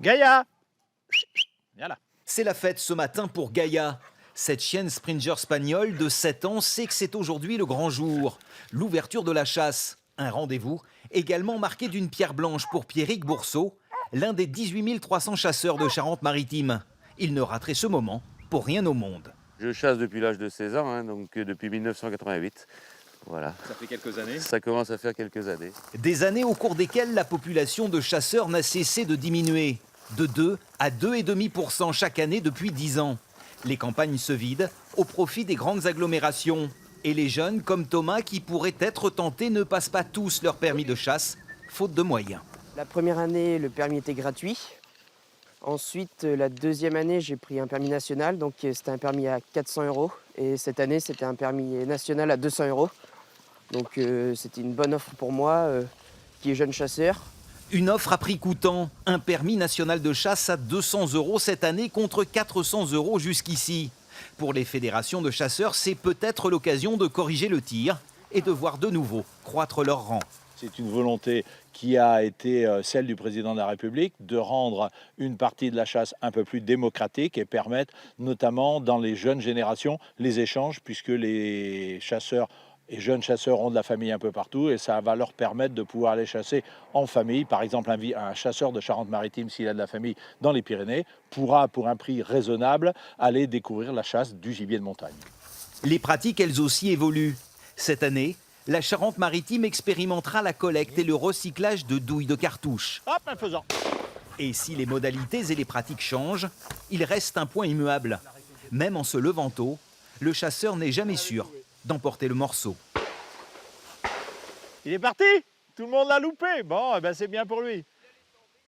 Gaïa! Voilà. C'est la fête ce matin pour Gaïa. Cette chienne Springer Spaniel de 7 ans sait que c'est aujourd'hui le grand jour. L'ouverture de la chasse. Un rendez-vous également marqué d'une pierre blanche pour Pierrick Bourseau, l'un des 18 300 chasseurs de Charente-Maritime. Il ne raterait ce moment pour rien au monde. Je chasse depuis l'âge de 16 ans, donc depuis 1988. Voilà. Ça fait quelques années. Ça commence à faire quelques années. Des années au cours desquelles la population de chasseurs n'a cessé de diminuer. De 2 à 2,5% chaque année depuis 10 ans. Les campagnes se vident au profit des grandes agglomérations. Et les jeunes, comme Thomas, qui pourraient être tentés, ne passent pas tous leur permis de chasse, faute de moyens. La première année, le permis était gratuit. Ensuite, la deuxième année, j'ai pris un permis national, donc c'était un permis à 400 €. Et cette année, c'était un permis national à 200 €. Donc c'était une bonne offre pour moi, qui est jeune chasseur. Une offre à prix coûtant, un permis national de chasse à 200 € cette année contre 400 € jusqu'ici. Pour les fédérations de chasseurs, c'est peut-être l'occasion de corriger le tir et de voir de nouveau croître leur rang. C'est une volonté qui a été celle du président de la République de rendre une partie de la chasse un peu plus démocratique et permettre notamment dans les jeunes générations les échanges puisque les chasseurs et jeunes chasseurs ont de la famille un peu partout et ça va leur permettre de pouvoir aller chasser en famille. Par exemple, un chasseur de Charente-Maritime, s'il a de la famille dans les Pyrénées, pourra, pour un prix raisonnable, aller découvrir la chasse du gibier de montagne. Les pratiques, elles aussi, évoluent. Cette année, la Charente-Maritime expérimentera la collecte et le recyclage de douilles de cartouches. Hop, un faisant. Et si les modalités et les pratiques changent, il reste un point immuable. Même en se levant tôt, le chasseur n'est jamais sûr d'emporter le morceau. Il est parti. Tout le monde l'a loupé. Bon, eh ben c'est bien pour lui.